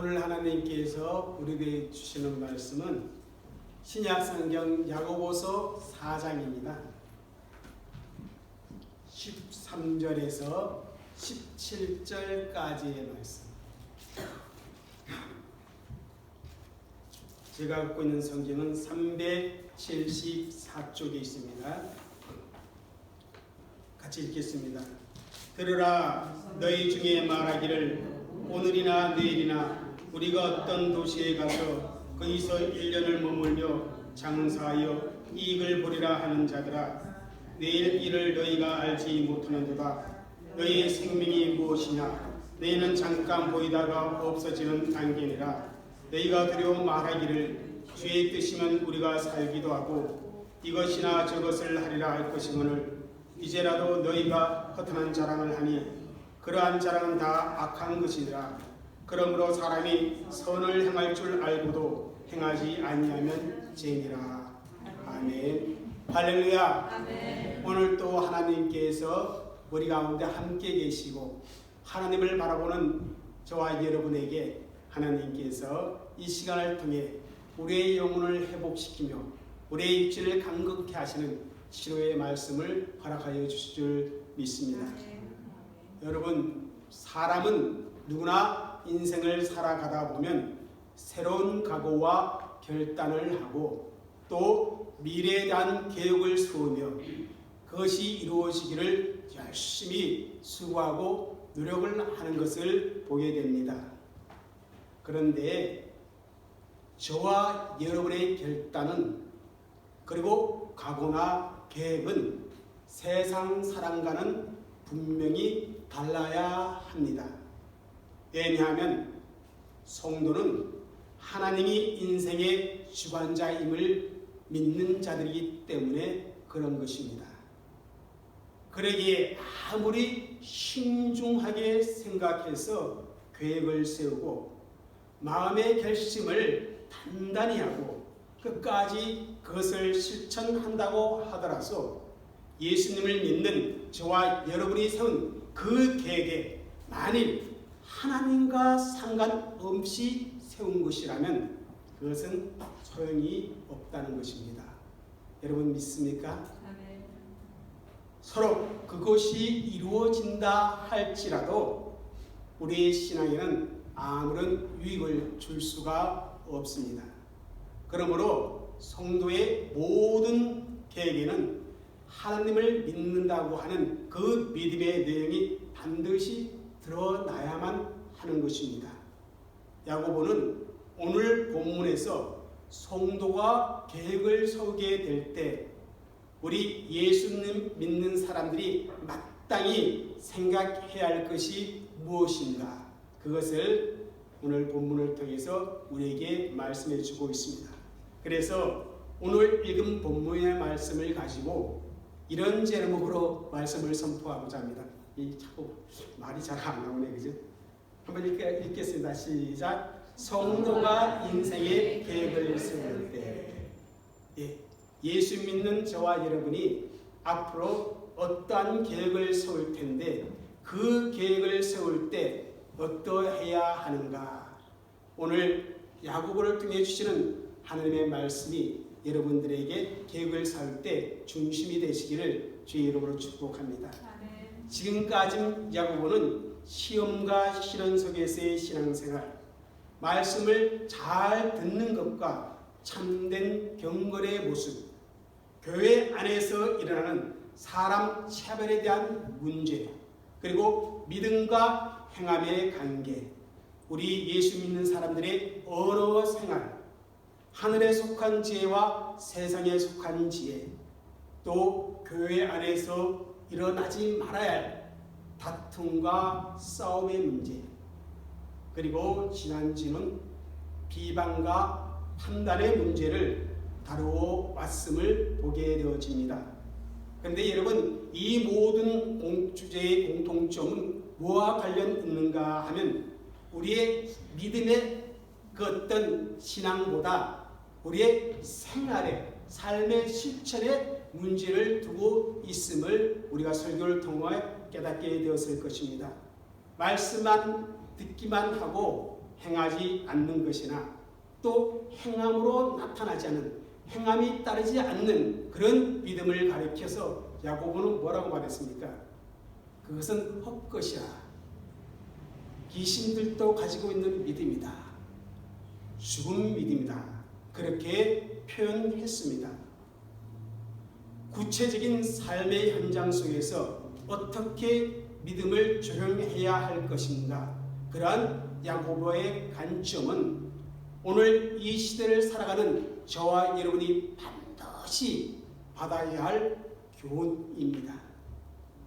오늘 하나님께서 우리에게 주시는 말씀은 신약성경 야고보서 4장입니다. 13절에서 17절까지의 말씀. 제가 갖고 있는 성경은 374쪽에 있습니다. 같이 읽겠습니다. 들으라, 너희 중에 말하기를 오늘이나 내일이나 우리가 어떤 도시에 가서 거기서 1년을 머물며 장사하여 이익을 보리라 하는 자들아, 내일 일을 너희가 알지 못하는도다. 너희의 생명이 무엇이냐? 너희는 잠깐 보이다가 없어지는 안개니라. 너희가 두려워 말하기를 주의 뜻이면 우리가 살기도 하고 이것이나 저것을 하리라 할 것이거늘 이제라도 너희가 허탄한 자랑을 하니 그러한 자랑은 다 악한 것이니라. 그러므로 사람이 선을 행할 줄 알고도 행하지 아니하면 죄니라. 아멘. 할렐루야. 아멘. 오늘 또 하나님께서 우리 가운데 함께 계시고 하나님을 바라보는 저와 여러분에게 하나님께서 이 시간을 통해 우리의 영혼을 회복시키며 우리의 육신을 강건케 하시는 치료의 말씀을 허락하여 주실 줄 믿습니다. 여러분, 사람은 누구나 인생을 살아가다 보면 새로운 각오와 결단을 하고 또 미래에 대한 계획을 세우며 그것이 이루어지기를 열심히 수고하고 노력을 하는 것을 보게 됩니다. 그런데 저와 여러분의 결단은 그리고 각오나 계획은 세상 사람과는 분명히 달라야 합니다. 왜냐하면 성도는 하나님이 인생의 주관자임을 믿는 자들이기 때문에 그런 것입니다. 그러기에 아무리 신중하게 생각해서 계획을 세우고 마음의 결심을 단단히 하고 끝까지 그것을 실천한다고 하더라도 예수님을 믿는 저와 여러분이 세운 그 계획에 만일 하나님과 상관없이 세운 것이라면 그것은 소용이 없다는 것입니다. 여러분 믿습니까? 아멘. 서로 그것이 이루어진다 할지라도 우리의 신앙에는 아무런 유익을 줄 수가 없습니다. 그러므로 성도의 모든 계획에는 하나님을 믿는다고 하는 그 믿음의 내용이 반드시 드러나야만 하는 것입니다. 야고보는 오늘 본문에서 성도가 계획을 세우게 될 때 우리 예수님 믿는 사람들이 마땅히 생각해야 할 것이 무엇인가, 그것을 오늘 본문을 통해서 우리에게 말씀해 주고 있습니다. 그래서 오늘 읽은 본문의 말씀을 가지고 이런 제목으로 말씀을 선포하고자 합니다. 자꾸 말이 잘 안 나오네, 그죠? 한번 읽겠습니다. 시작. 성도가 인생의 계획을 세울 때, 예수 믿는 저와 여러분이 앞으로 어떠한 계획을 세울 텐데 그 계획을 세울 때 어떠해야 하는가? 오늘 야고보를 통해 주시는 하나님의 말씀이 여러분들에게 계획을 세울 때 중심이 되시기를 주의 이름으로 축복합니다. 아멘. 지금까지 야고보는 시험과 시련 속에서의 신앙생활, 말씀을 잘 듣는 것과 참된 경건의 모습, 교회 안에서 일어나는 사람 차별에 대한 문제, 그리고 믿음과 행함의 관계, 우리 예수 믿는 사람들의 언어 생활, 하늘에 속한 지혜와 세상에 속한 지혜, 또 교회 안에서 일어나지 말아야 할 다툼과 싸움의 문제, 그리고 지난주는 비방과 판단의 문제를 다루어 왔음을 보게 되어집니다. 그런데 여러분, 이 모든 주제의 공통점은 뭐와 관련 있는가 하면 우리의 믿음의 그 어떤 신앙보다 우리의 생활의 삶의 실천에 문제를 두고 있음을 우리가 설교를 통해 깨닫게 되었을 것입니다. 말씀만 듣기만 하고 행하지 않는 것이나 또 행함으로 나타나지 않는, 행함이 따르지 않는 그런 믿음을 가리켜서 야고보는 뭐라고 말했습니까? 그것은 헛것이야. 귀신들도 가지고 있는 믿음이다. 죽은 믿음이다. 그렇게 표현했습니다. 구체적인 삶의 현장 속에서 어떻게 믿음을 적용해야 할 것인가, 그러한 야고보의 관점은 오늘 이 시대를 살아가는 저와 여러분이 반드시 받아야 할 교훈입니다.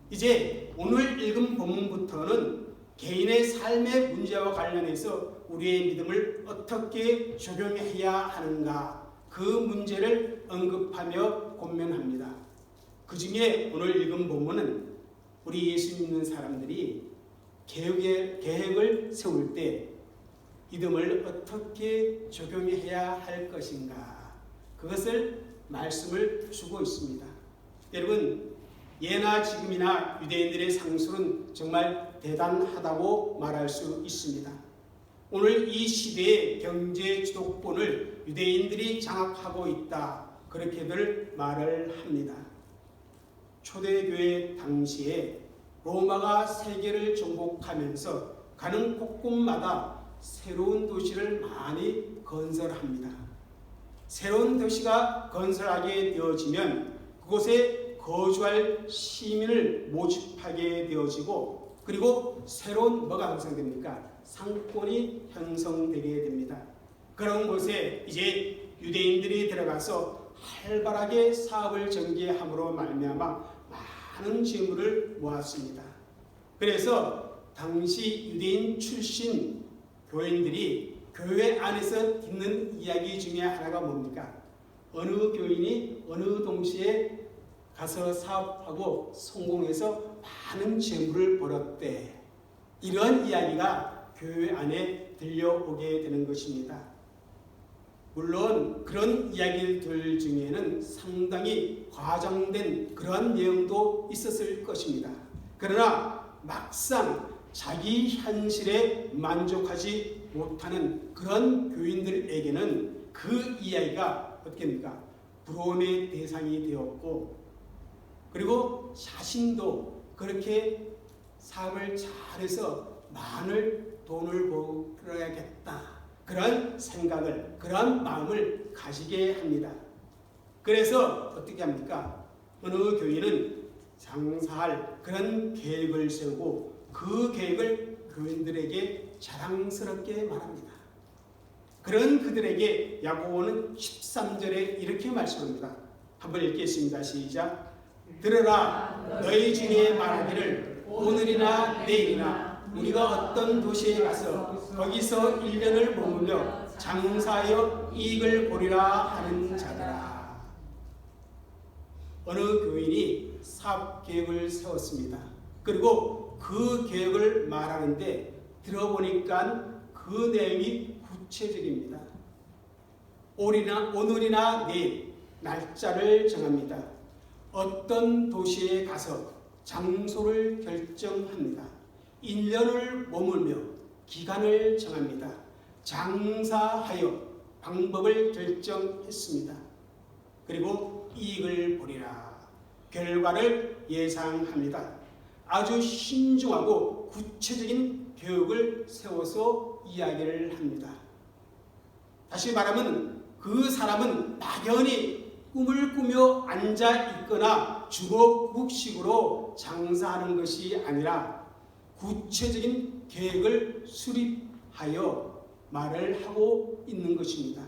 이제 오늘 읽은 본문부터는 개인의 삶의 문제와 관련해서 우리의 믿음을 어떻게 적용해야 하는가, 그 문제를 언급하며 권면합니다. 그 중에 오늘 읽은 본문은 우리 예수 믿는 사람들이 계획을 세울 때 믿음을 어떻게 적용해야 할 것인가, 그것을 말씀을 주고 있습니다. 여러분, 예나 지금이나 유대인들의 상술은 정말 대단하다고 말할 수 있습니다. 오늘 이 시대의 경제 주도권을 유대인들이 장악하고 있다, 그렇게들 말을 합니다. 초대교회 당시에 로마가 세계를 정복하면서 가는 곳곳마다 새로운 도시를 많이 건설합니다. 새로운 도시가 건설하게 되어지면 그곳에 거주할 시민을 모집하게 되어지고, 그리고 새로운 뭐가 형성됩니까? 상권이 형성되게 됩니다. 그런 곳에 이제 유대인들이 들어가서 활발하게 사업을 전개함으로 말미암아 많은 재물을 모았습니다. 그래서 당시 유대인 출신 교인들이 교회 안에서 듣는 이야기 중에 하나가 뭡니까? 어느 교인이 어느 동시에 가서 사업하고 성공해서 많은 재물을 벌었대. 이런 이야기가 교회 안에 들려오게 되는 것입니다. 물론 그런 이야기들 중에는 상당히 과장된 그런 내용도 있었을 것입니다. 그러나 막상 자기 현실에 만족하지 못하는 그런 교인들에게는 그 이야기가 어떻게 됩니까? 부러움의 대상이 되었고, 그리고 자신도 그렇게 사업을 잘해서 많은 돈을 벌어야겠다, 그런 생각을, 그런 마음을 가지게 합니다. 그래서 어떻게 합니까? 어느 교인은 장사할 그런 계획을 세우고 그 계획을 교인들에게 자랑스럽게 말합니다. 그런 그들에게 야고보는 13절에 이렇게 말씀합니다. 한번 읽겠습니다. 시작. 들으라, 너희 중에 말하기를 오늘이나 내일이나 우리가 어떤 도시에 가서 거기서 1년을 머물며 장사하여 이익을 보리라 하는 자들아. 어느 교인이 사업 계획을 세웠습니다. 그리고 그 계획을 말하는데 들어보니까 그 내용이 구체적입니다. 오늘이나 내일 날짜를 정합니다. 어떤 도시에 가서 장소를 결정합니다. 1년을 머물며 기간을 정합니다. 장사하여 방법을 결정했습니다. 그리고 이익을 보리라. 결과를 예상합니다. 아주 신중하고 구체적인 계획을 세워서 이야기를 합니다. 다시 말하면 그 사람은 막연히 꿈을 꾸며 앉아 있거나 주거국식으로 장사하는 것이 아니라 구체적인 계획을 수립하여 말을 하고 있는 것입니다.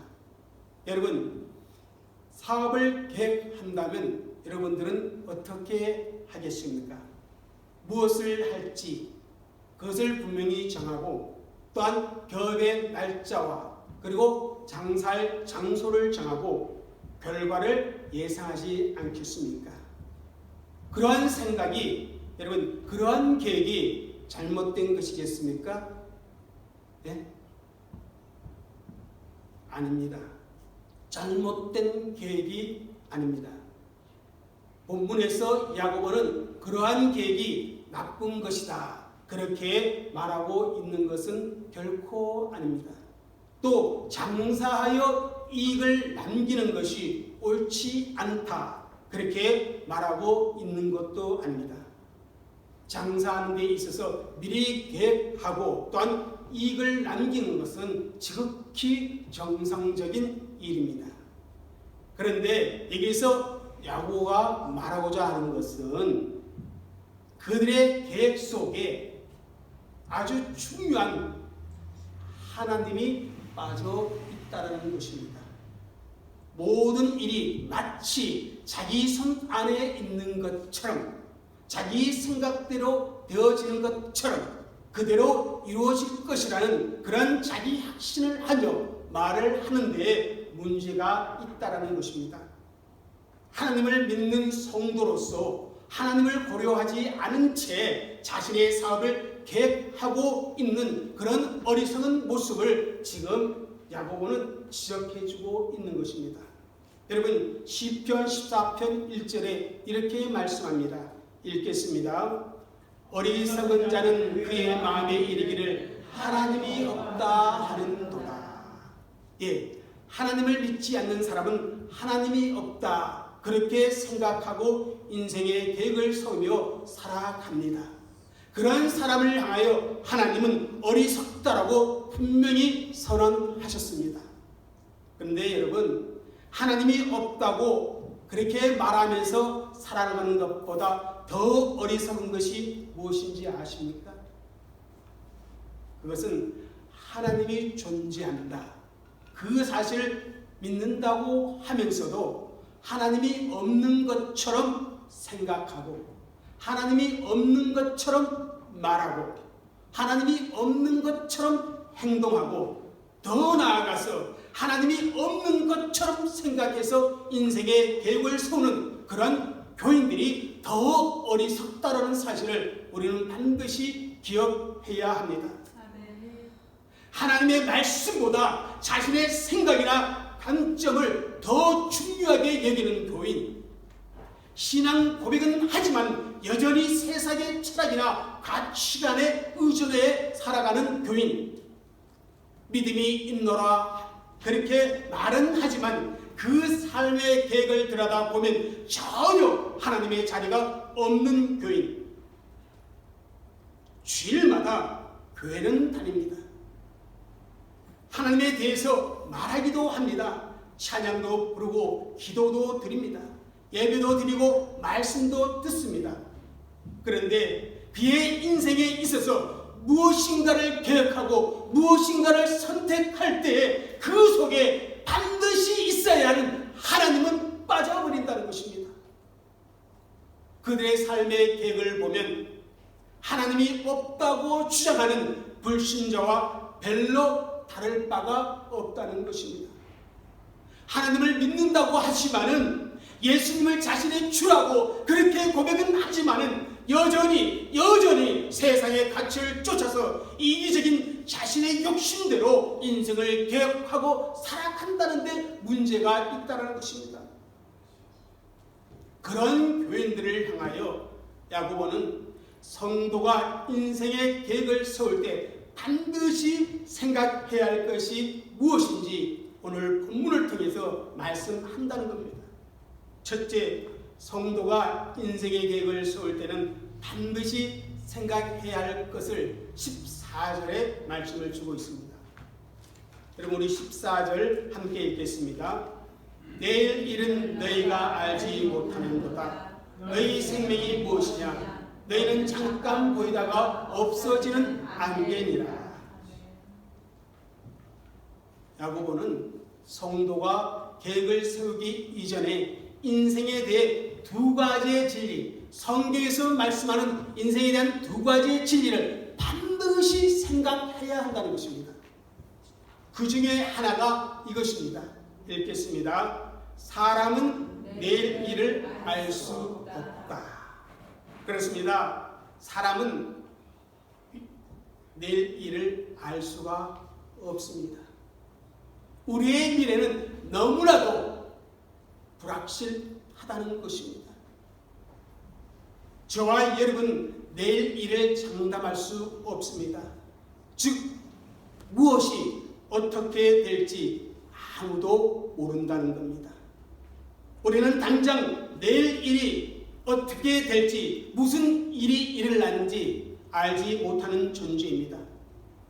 여러분, 사업을 계획한다면 여러분들은 어떻게 하겠습니까? 무엇을 할지 그것을 분명히 정하고, 또한 기업의 날짜와 그리고 장사할 장소를 정하고 결과를 예상하지 않겠습니까? 그러한 생각이, 여러분, 그러한 계획이 잘못된 것이겠습니까? 네? 아닙니다. 잘못된 계획이 아닙니다. 본문에서 야고보는 그러한 계획이 나쁜 것이다, 그렇게 말하고 있는 것은 결코 아닙니다. 또 장사하여 이익을 남기는 것이 옳지 않다, 그렇게 말하고 있는 것도 아닙니다. 장사하는 데 있어서 미리 계획하고 또한 이익을 남기는 것은 지극히 정상적인 일입니다. 그런데 여기서 야고보가 말하고자 하는 것은 그들의 계획 속에 아주 중요한 하나님이 빠져 있다는 것입니다. 모든 일이 마치 자기 손 안에 있는 것처럼, 자기 생각대로 되어지는 것처럼 그대로 이루어질 것이라는 그런 자기 확신을 하며 말을 하는데 문제가 있다는 것입니다. 하나님을 믿는 성도로서 하나님을 고려하지 않은 채 자신의 사업을 계획하고 있는 그런 어리석은 모습을 지금 야고보는 지적해주고 있는 것입니다. 여러분, 시편 14편 1절에 이렇게 말씀합니다. 읽겠습니다. 어리석은 자는 그의 마음에 이르기를 하나님이 없다 하는도다. 예, 하나님을 믿지 않는 사람은 하나님이 없다, 그렇게 생각하고 인생의 계획을 세우며 살아갑니다. 그런 사람을 향하여 하나님은 어리석다라고 분명히 선언하셨습니다. 그런데 여러분, 하나님이 없다고 그렇게 말하면서 살아가는 것보다 더 어리석은 것이 무엇인지 아십니까? 그것은 하나님이 존재한다, 그 사실을 믿는다고 하면서도 하나님이 없는 것처럼 생각하고 하나님이 없는 것처럼 말하고 하나님이 없는 것처럼 행동하고 더 나아가서 하나님이 없는 것처럼 생각해서 인생의 계획을 세우는 그런 교인들이 더욱 어리석다라는 사실을 우리는 반드시 기억해야 합니다. 하나님의 말씀보다 자신의 생각이나 관점을 더 중요하게 여기는 교인, 신앙 고백은 하지만 여전히 세상의 철학이나 가치관에 의존해 살아가는 교인, 믿음이 있노라 그렇게 말은 하지만 그 삶의 계획을 들여다보면 전혀 하나님의 자리가 없는 교인, 주일마다 교회는 다닙니다. 하나님에 대해서 말하기도 합니다. 찬양도 부르고 기도도 드립니다. 예배도 드리고 말씀도 듣습니다. 그런데 그의 인생에 있어서 무엇인가를 계획하고 무엇인가를 선택할 때에 그 속에 반드시 있어야 하는 하나님은 빠져버린다는 것입니다. 그들의 삶의 계획을 보면 하나님이 없다고 주장하는 불신자와 별로 다를 바가 없다는 것입니다. 하나님을 믿는다고 하지만은, 예수님을 자신의 주라고 그렇게 고백은 하지만은 여전히 세상의 가치를 쫓아서 이기적인 자신의 욕심대로 인생을 계획하고 살아간다는데 문제가 있다는 것입니다. 그런 교인들을 향하여 야고보는 성도가 인생의 계획을 세울 때 반드시 생각해야 할 것이 무엇인지 오늘 본문을 통해서 말씀한다는 겁니다. 첫째, 성도가 인생의 계획을 세울 때는 반드시 생각해야 할 것을 14절에 말씀을 주고 있습니다. 여러분, 우리 14절 함께 읽겠습니다. 내일 일은 너희가 알지 못하는도다. 너희 생명이 무엇이냐? 너희는 잠깐 보이다가 없어지는 안개니라. 야고보는 성도가 계획을 세우기 이전에 인생에 대해 두 가지의 진리, 성경에서 말씀하는 인생에 대한 두 가지의 진리를 반드시 생각해야 한다는 것입니다. 그 중에 하나가 이것입니다. 읽겠습니다. 사람은 내일 일을 알 수 없다. 그렇습니다. 사람은 내일 일을 알 수가 없습니다. 우리의 미래는 너무나도 불확실하다는 것입니다. 저와 여러분 내일 일을 장담할 수 없습니다. 즉 무엇이 어떻게 될지 아무도 모른다는 겁니다. 우리는 당장 내일 일이 어떻게 될지, 무슨 일이 일어나는지 알지 못하는 존재입니다.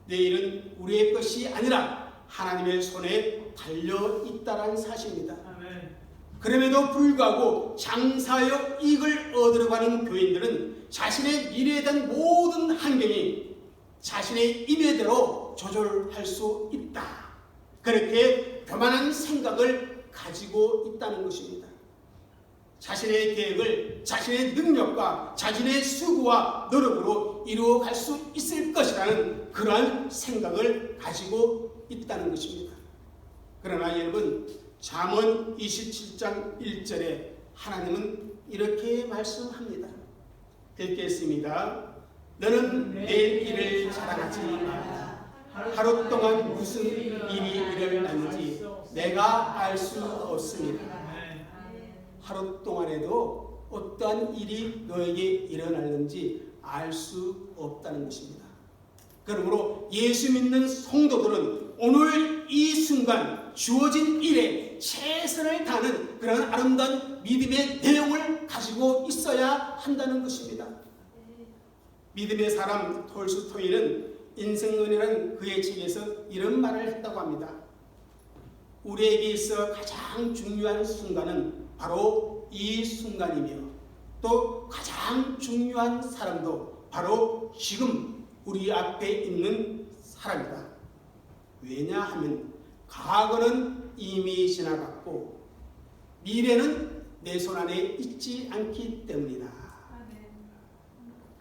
내일은 우리의 것이 아니라 하나님의 손에 달려 있다는 사실입니다. 그럼에도 불구하고 장사하여 이익을 얻으려고 하는 교인들은 자신의 미래에 대한 모든 환경이 자신의 임의대로 조절할 수 있다. 그렇게 교만한 생각을 가지고 있다는 것입니다. 자신의 계획을 자신의 능력과 자신의 수고와 노력으로 이루어갈 수 있을 것이라는 그러한 생각을 가지고 있다는 것입니다. 그러나 여러분, 잠언 27장 1절에 하나님은 이렇게 말씀합니다. 읽겠습니다. 너는 내일 일을 자랑하지 말라. 하루 동안 무슨 일이 일어났는지 내가 알 수 없습니다. 하루 동안에도 어떠한 일이 너에게 일어났는지 알 수 없다는 것입니다. 그러므로 예수 믿는 성도들은 오늘 이 순간 주어진 일에 최선을 다하는 그런 아름다운 믿음의 내용을 가지고 있어야 한다는 것입니다. 믿음의 사람 톨스토이는 인생론이라는 그의 책에서 이런 말을 했다고 합니다. 우리에게 있어 가장 중요한 순간은 바로 이 순간이며 또 가장 중요한 사람도 바로 지금 우리 앞에 있는 사람이다. 왜냐하면 과거는 이미 지나갔고 미래는 내 손 안에 있지 않기 때문이다.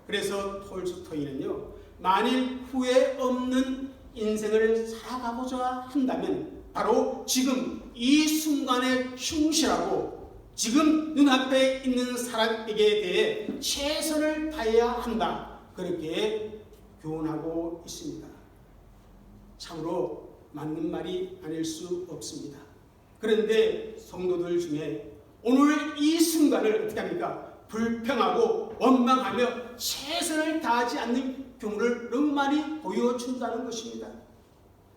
그래서 톨스토이는요, 만일 후회 없는 인생을 살아가고자 한다면 바로 지금 이 순간에 충실하고 지금 눈앞에 있는 사람에게 대해 최선을 다해야 한다. 그렇게 교훈하고 있습니다. 참으로 맞는 말이 아닐 수 없습니다. 그런데 성도들 중에 오늘 이 순간을 어떻게 합니까? 불평하고 원망하며 최선을 다하지 않는 경우를 너무 많이 보여준다는 것입니다.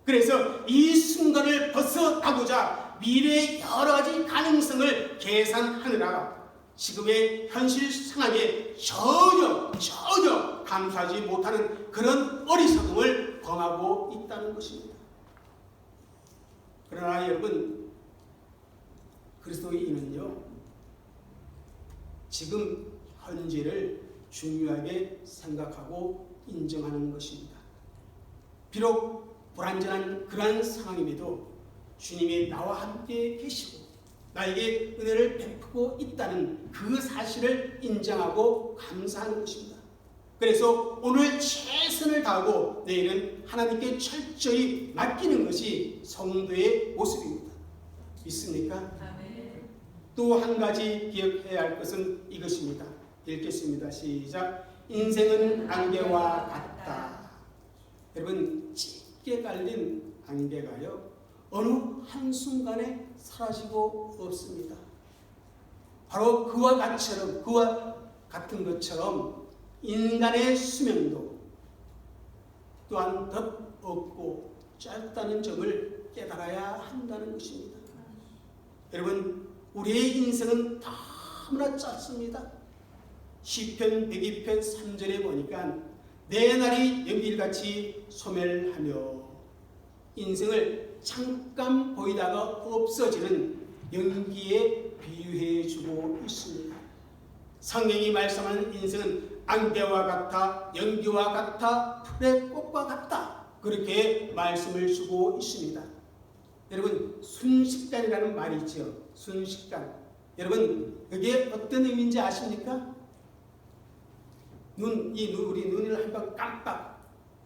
그래서 이 순간을 벗어나고자 미래의 여러 가지 가능성을 계산하느라 지금의 현실 상황에 전혀 감수하지 못하는 그런 어리석음을 범하고 있다는 것입니다. 그러나 여러분, 그리스도인은요, 지금 현재를 중요하게 생각하고 인정하는 것입니다. 비록 불완전한 그러한 상황임에도 주님이 나와 함께 계시고 나에게 은혜를 베푸고 있다는 그 사실을 인정하고 감사하는 것입니다. 그래서 오늘 최선을 다하고 내일은 하나님께 철저히 맡기는 것이 성도의 모습입니다. 믿습니까? 또 한 가지 기억해야 할 것은 이것입니다. 읽겠습니다. 시작. 인생은 안개와 같다. 여러분, 짙게 깔린 안개가요, 어느 한순간에 사라지고 없습니다. 바로 그와 같은 것처럼 인간의 수명도 또한 더 없고 짧다는 점을 깨달아야 한다는 것입니다. 여러분, 우리의 인생은 너무나 짧습니다. 시편 102편 3절에 보니까 내 날이 연길같이 소멸하며 인생을 잠깐 보이다가 없어지는 연기에 비유해주고 있습니다. 성경이 말씀하는 인생은 안개와 같아 연기와 같아 풀의 꽃과 같다. 그렇게 말씀을 주고 있습니다. 여러분, 순식간이라는 말이 있죠. 순식간. 여러분, 그게 어떤 의미인지 아십니까? 우리 눈을 한번 깜빡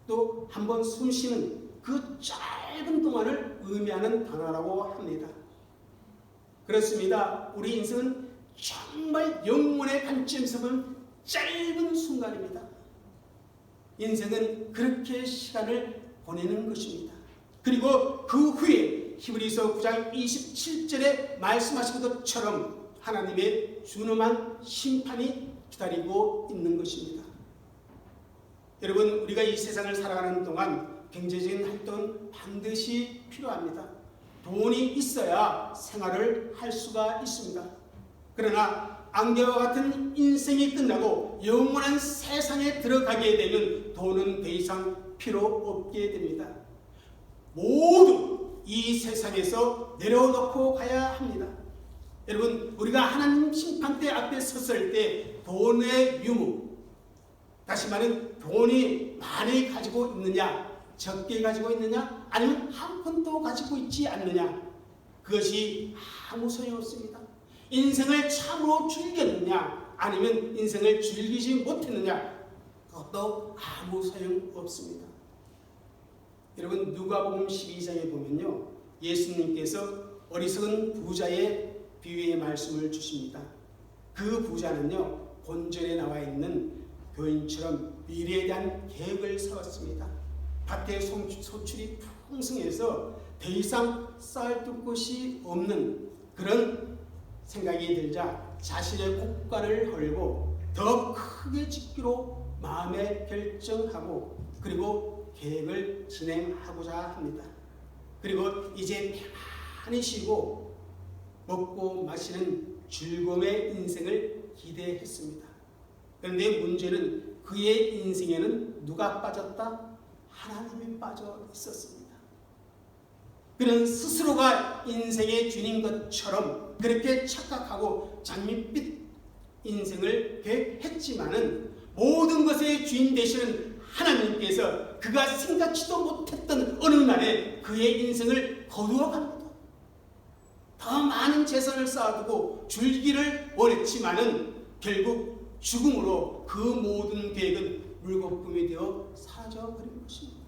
또 한번 숨 쉬는 그 짧은 동안을 의미하는 단어라고 합니다. 그렇습니다. 우리 인생은 정말 영혼의 관점에서 보면 짧은 순간입니다. 인생은 그렇게 시간을 보내는 것입니다. 그리고 그 후에 히브리서 9장 27절에 말씀하신 것처럼 하나님의 준엄한 심판이 기다리고 있는 것입니다. 여러분, 우리가 이 세상을 살아가는 동안 경제적인 활동은 반드시 필요합니다. 돈이 있어야 생활을 할 수가 있습니다. 그러나 안개와 같은 인생이 끝나고 영원한 세상에 들어가게 되면 돈은 더 이상 필요 없게 됩니다. 모두 이 세상에서 내려놓고 가야 합니다. 여러분, 우리가 하나님 심판대 앞에 섰을 때 돈의 유무, 다시 말하면 돈이 많이 가지고 있느냐, 적게 가지고 있느냐, 아니면 한 푼도 가지고 있지 않느냐, 그것이 아무 소용없습니다. 인생을 참으로 즐겼느냐, 아니면 인생을 즐기지 못했느냐, 그것도 아무 소용없습니다. 여러분, 누가복음 12장에 보면요, 예수님께서 어리석은 부자의 비유의 말씀을 주십니다. 그 부자는요, 본절에 나와 있는 교인처럼 미래에 대한 계획을 세웠습니다. 밭에 소출이 풍성해서 더 이상 쌓아둘 곳이 없는 그런 생각이 들자 자신의 국가를 헐고 더 크게 짓기로 마음에 결정하고 그리고 계획을 진행하고자 합니다. 그리고 이제 편안히 쉬고 먹고 마시는 즐거움의 인생을 기대했습니다. 그런데 문제는 그의 인생에는 누가 빠졌다? 하나님이 빠져 있었습니다. 그는 스스로가 인생의 주인인 것처럼 그렇게 착각하고 장밋빛 인생을 계획했지만은 모든 것의 주인 되시는 하나님께서 그가 생각지도 못했던 어느 날에 그의 인생을 거두어 갑니다. 더 많은 재산을 쌓아두고 줄기를 원했지만은 결국 죽음으로 그 모든 계획은 물거품이 되어 사라져버린 것입니다.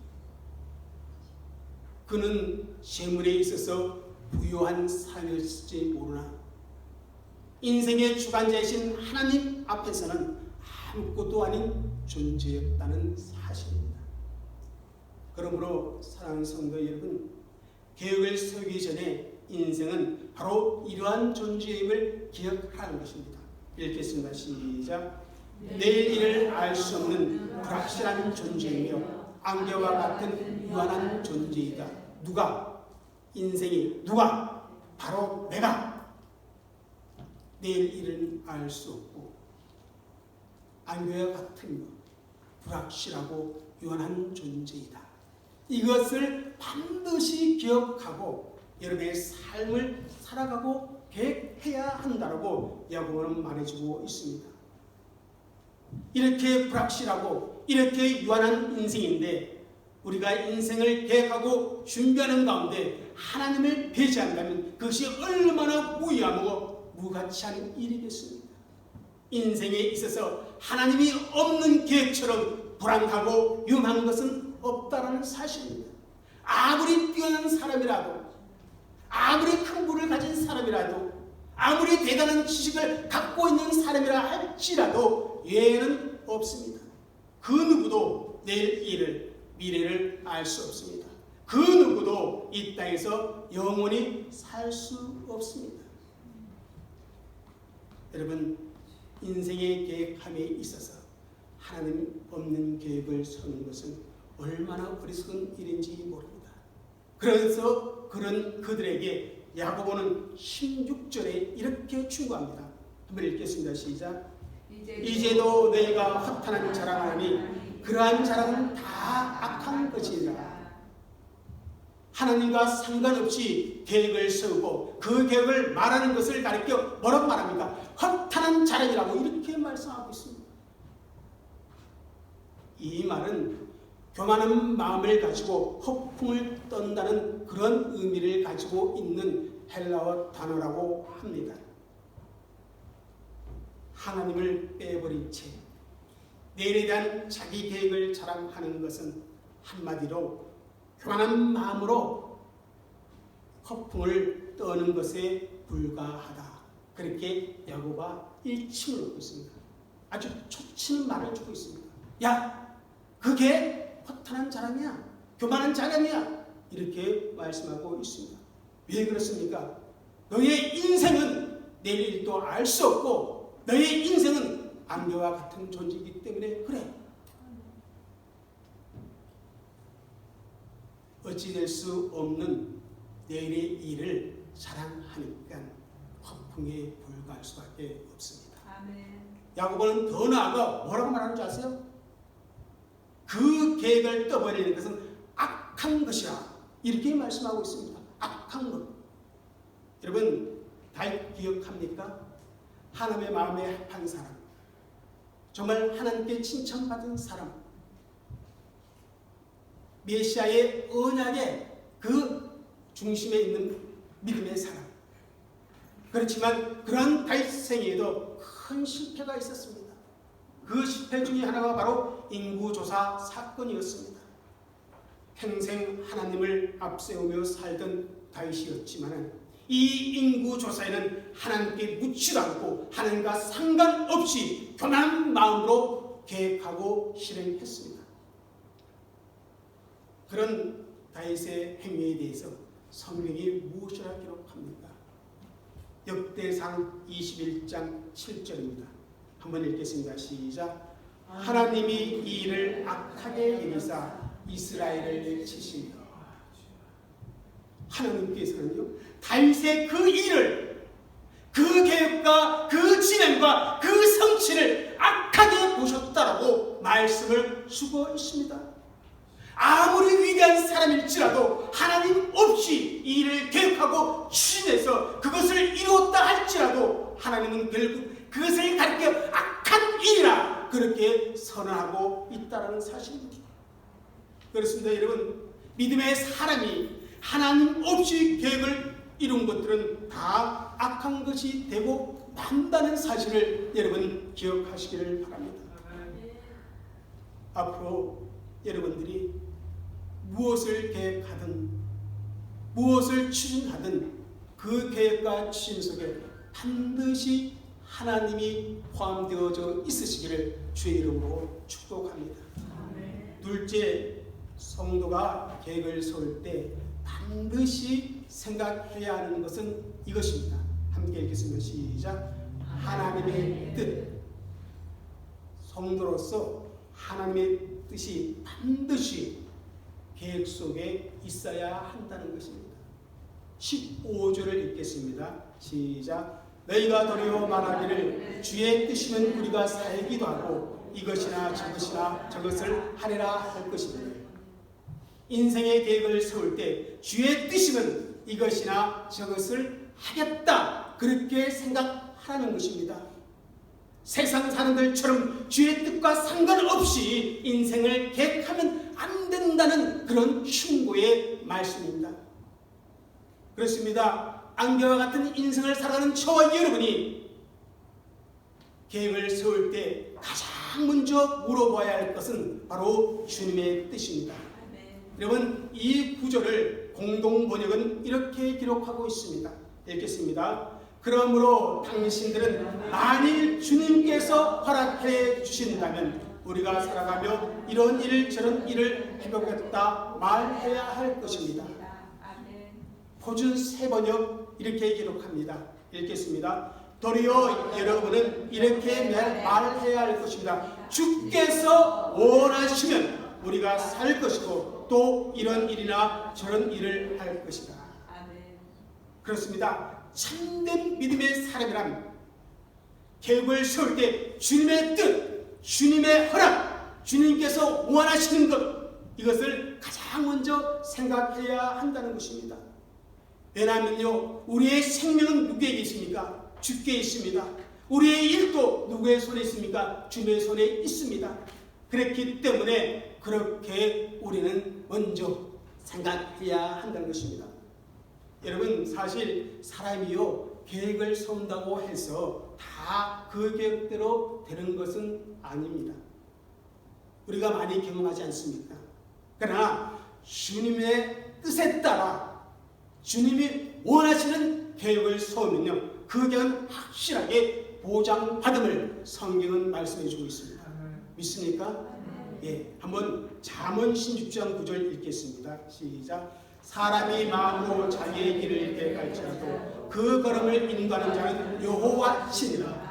그는 재물에 있어서 부유한 삶이었을지 모르나 인생의 주관자이신 하나님 앞에서는 아무것도 아닌 존재였다는 사실입니다. 그러므로 사랑하는 성도 여러분, 계획을 세우기 전에 인생은 바로 이러한 존재임을 기억하는 것입니다. 읽겠습니다. 시작. 내일 일을 알 수 없는 불확실한 존재이며 안개와 같은 유한한 존재이다. 누가? 인생이 누가? 바로 내가. 내일 일을 알 수 없고 안개와 같은 불확실하고 유한한 존재이다. 이것을 반드시 기억하고 여러분의 삶을 살아가고 계획해야 한다고 야고보는 말해주고 있습니다. 이렇게 불확실하고 이렇게 유한한 인생인데 우리가 인생을 계획하고 준비하는 가운데 하나님을 배제한다면 그것이 얼마나 무의하고 무가치한 일이겠습니까? 인생에 있어서 하나님이 없는 계획처럼 불안하고 위험한 것은 없다는 사실입니다. 아무리 뛰어난 사람이라도, 아무리 큰 부를 가진 사람이라도, 아무리 대단한 지식을 갖고 있는 사람이라 할지라도 예외는 없습니다. 그 누구도 내일 일을, 미래를 알 수 없습니다. 그 누구도 이 땅에서 영원히 살 수 없습니다. 여러분, 인생의 계획함에 있어서 하나님 없는 계획을 세우는 것은 얼마나 어리석은 일인지 모릅니다. 그래서 그런 그들에게 야고보는 16절에 이렇게 충고합니다. 한번 읽겠습니다. 시작. 이제도 너희가 허탄한 자랑하니 그러한 자랑은 다 악한 것이니라. 하나님과 상관없이 계획을 세우고 그 계획을 말하는 것을 가리켜 뭐라고 말합니까? 허탄한 자랑이라고 이렇게 말씀하고 있습니다. 이 말은 교만한 마음을 가지고 허풍을 떤다는 그런 의미를 가지고 있는 헬라어 단어라고 합니다. 하나님을 빼버린 채 내일에 대한 자기 계획을 자랑하는 것은 한마디로 교만한 마음으로 허풍을 떠는 것에 불과하다. 그렇게 야고보가 일침을 얻고 있습니다. 아주 초치는 말을 주고 있습니다. 야, 그게 허탄한 자랑이야. 교만한 자랑이야. 이렇게 말씀하고 있습니다. 왜 그렇습니까? 너의 인생은 내일 일도 알 수 없고 너의 인생은 안개와 같은 존재이기 때문에 그래. 어찌 될 수 없는 내일의 일을 사랑하니까 허풍에 불과할 수밖에 없습니다. 아멘. 야고보는 더 나아가 뭐라고 말하는 줄 아세요? 그 계획을 떠버리는 것은 악한 것이라 이렇게 말씀하고 있습니다. 악한 것. 여러분 잘 기억합니까? 하나님의 마음에 합한 사람, 정말 하나님께 칭찬받은 사람, 메시아의 언약의 그 중심에 있는 믿음의 사람. 그렇지만 그런 다윗 생애에도 큰 실패가 있었습니다. 그 실패 중에 하나가 바로 인구조사 사건이었습니다. 평생 하나님을 앞세우며 살던 다윗이었지만 이 인구조사에는 하나님께 묻지도 않고 하나님과 상관없이 교만한 마음으로 계획하고 실행했습니다. 그런 다윗의 행위에 대해서 성경이 무엇이라 기록합니까? 역대상 21장 7절입니다. 한번 읽겠습니다. 시작. 하나님이 이 일을 악하게 여기사 이스라엘을 치시며. 하나님께서는요 다윗의 그 일을, 그 계획과 그 진행과 그 성취를 악하게 보셨다라고 말씀을 주고 있습니다. 아무리 위대한 사람일지라도 하나님 없이 이 일을 계획하고 추진해서 그것을 이루었다 할지라도 하나님은 결국 그것을 가리켜 악한 일이라 그렇게 선언하고 있다는 사실입니다. 그렇습니다. 여러분, 믿음의 사람이 하나님 없이 계획을 이룬 것들은 다 악한 것이 되고 만다는 사실을 여러분 기억하시기를 바랍니다. 앞으로 여러분들이 무엇을 계획하든 무엇을 추진하든 그 계획과 추진 속에 반드시 하나님이 포함되어져 있으시기를 주의 이름으로 축복합니다. 둘째, 성도가 계획을 세울 때 반드시 생각해야 하는 것은 이것입니다. 함께 읽겠습니다. 시작. 하나님의 뜻. 성도로서 하나님의 뜻이 반드시 계획 속에 있어야 한다는 것입니다. 15절을 읽겠습니다. 시작. 너희가 도리어 말하기를 주의 뜻이면 우리가 살기도 하고 이것이나 저것이나 저것을 하리라 할 것입니다. 인생의 계획을 세울 때 주의 뜻이면 이것이나 저것을 하겠다 그렇게 생각하라는 것입니다. 세상 사람들처럼 주의 뜻과 상관없이 인생을 계획하면 안 된다는 그런 충고의 말씀입니다. 그렇습니다. 안개와 같은 인생을 살아가는 저와 여러분이 계획을 세울 때 가장 먼저 물어봐야 할 것은 바로 주님의 뜻입니다. 여러분, 이 구절을 공동 번역은 이렇게 기록하고 있습니다. 읽겠습니다. 그러므로 당신들은 만일 주님께서 허락해 주신다면 우리가 살아가며 이런 일 저런 일을 해보겠다 말해야 할 것입니다. 표준 세번역 이렇게 기록합니다. 읽겠습니다. 도리어 여러분은 이렇게 말해야 할 것입니다. 주께서 원하시면 우리가 살 것이고 또 이런 일이나 저런 일을 할 것이다. 그렇습니다. 참된 믿음의 사람이란 계획을 세울 때 주님의 뜻, 주님의 허락, 주님께서 원하시는 것, 이것을 가장 먼저 생각해야 한다는 것입니다. 왜냐하면요, 우리의 생명은 누구에게 있습니까? 주께 있습니다. 우리의 일도 누구의 손에 있습니까? 주님의 손에 있습니다. 그렇기 때문에 그렇게 우리는 먼저 생각해야 한다는 것입니다. 여러분, 사실 사람이요 계획을 세운다고 해서 다 그 계획대로 되는 것은 아닙니다. 우리가 많이 경험하지 않습니까? 그러나 주님의 뜻에 따라 주님이 원하시는 계획을 세우면요 그 계획은 확실하게 보장받음을 성경은 말씀해 주고 있습니다. 믿습니까? 예, 한번 잠언 16장 9절 읽겠습니다. 시작. 사람이 마음으로 자기의 길을 계획할지라도 그 걸음을 인도하는 자는 여호와 신이라.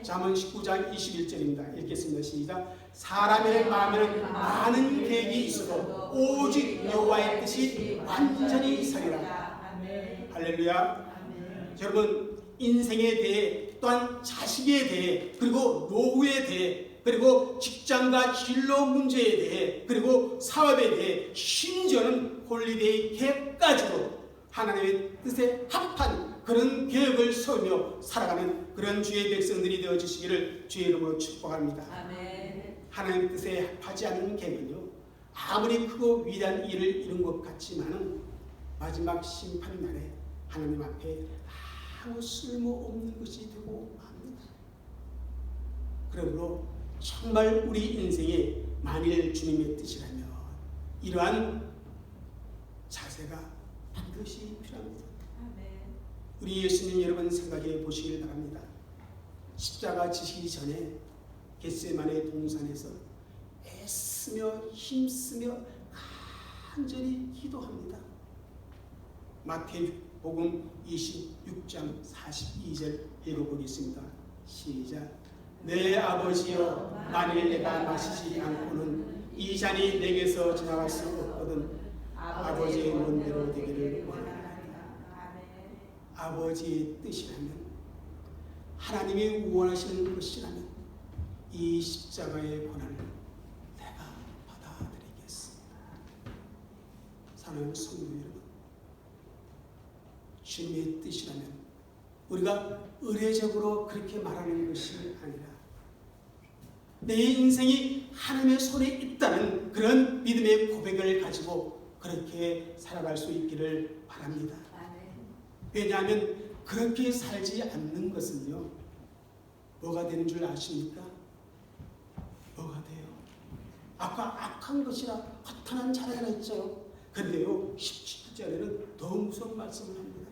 잠언 19장 21절입니다. 읽겠습니다. 시작. 사람의 마음에는 많은 계획이 있어도 오직 여호와의 뜻이 완전히 서리라. 할렐루야. 여러분, 인생에 대해, 또한 자식에 대해, 그리고 노후에 대해, 그리고 직장과 진로 문제에 대해, 그리고 사업에 대해, 심지어는 홀리데이 계획까지도 하나님의 뜻에 합한 그런 계획을 세우며 살아가는 그런 주의 백성들이 되어 주시기를 주의 이름으로 축복합니다. 아멘. 하나님 뜻에 합하지 않는 계획은요, 아무리 크고 위대한 일을 이룬 것 같지만은 마지막 심판날에 하나님 앞에 아무 쓸모없는 것이 되고 맙니다. 그러므로 정말 우리 인생에 만일 주님의 뜻이라면 이러한 자세가 반드시 필요합니다. 우리 예수님 여러분 생각해 보시길 바랍니다. 십자가 지시기 전에 겟세마네 동산에서 애쓰며 힘쓰며 간절히 기도합니다. 마태복음 26장 42절 읽어보겠습니다. 시작. 내 아버지여, 만일 내가 마시지 않고는 이 잔이 내게서 지나갈 수 없거든 아버지의 원대로 되기를 원하나이다. 아버지의 뜻이라면, 하나님이 원하시는 것이라면 이 십자가의 고난을 내가 받아들이겠습니다. 사랑하는 성도 여러분, 주님의 뜻이라면 우리가 의례적으로 그렇게 말하는 것이 아니라 내 인생이 하나님의 손에 있다는 그런 믿음의 고백을 가지고 그렇게 살아갈 수 있기를 바랍니다. 왜냐하면 그렇게 살지 않는 것은요, 뭐가 되는 줄 아십니까? 뭐가 돼요? 아까 악한 것이라 허탄한 자라가 있죠. 그런데요, 17절에는 더 무서운 말씀을 합니다.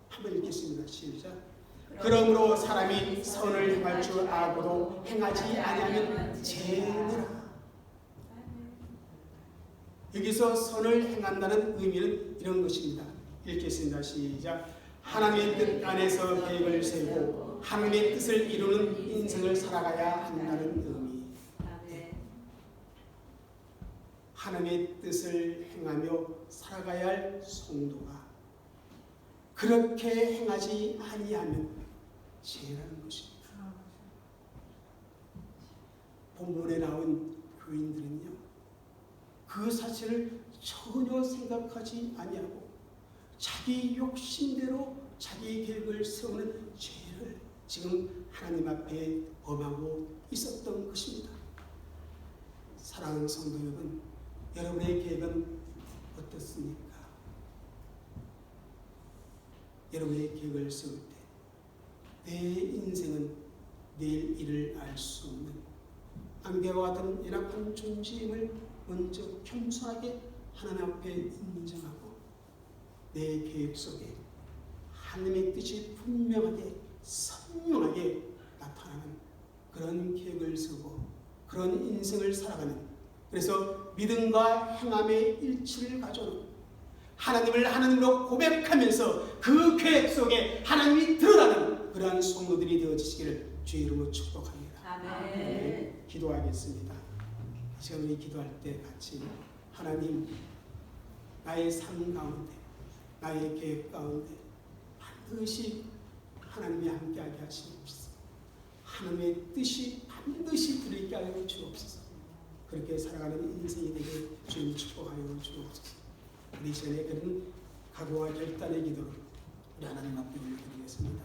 한번 읽겠습니다. 시작. 그러므로 사람이 선을 행할 줄 알고도 행하지 아니하면 죄니라. 여기서 선을 행한다는 의미는 이런 것입니다. 읽겠습니다. 시작. 하나님의 뜻 안에서 계획을 세우고 하나님의 뜻을 이루는 인생을 살아가야 한다는 의미. 하나님의 뜻을 행하며 살아가야 할 성도가 그렇게 행하지 아니하면 죄라는 것입니다. 본문에 나온 교인들은요, 그 사실을 전혀 생각하지 아니하고 자기 욕심대로 자기 계획을 세우는 죄를 지금 하나님 앞에 범하고 있었던 것입니다. 사랑하는 성도 여러분, 여러분의 계획은 어떻습니까? 여러분의 계획을 세울 때 내 인생은 내일 일을 알 수 없는 안개와 같은 연약한 존재임을 먼저 겸손하게 하나님 앞에 인정하고 내 계획 속에 하나님의 뜻이 분명하게 선명하게 나타나는 그런 계획을 세우고 그런 인생을 살아가는, 그래서 믿음과 행함의 일치를 가져오는, 하나님을 하나님으로 고백하면서 그 계획 속에 하나님이 드러나는 그러한 성도들이 되어지시기를 주의 이름으로 축복합니다. 아멘. 기도하겠습니다. 지금 우리 기도할 때 같이 하나님, 나의 삶 가운데, 나의 계획 가운데 반드시 하나님이 함께하게 하시옵소서. 하나님의 뜻이 반드시 들어있게 하여 주옵소서. 그렇게 살아가는 인생이 되게 주님 축복하여 주옵소서. 우리 시간에 그런 각오와 결단의 기도를 우리 하나님 앞에 올려드리겠습니다.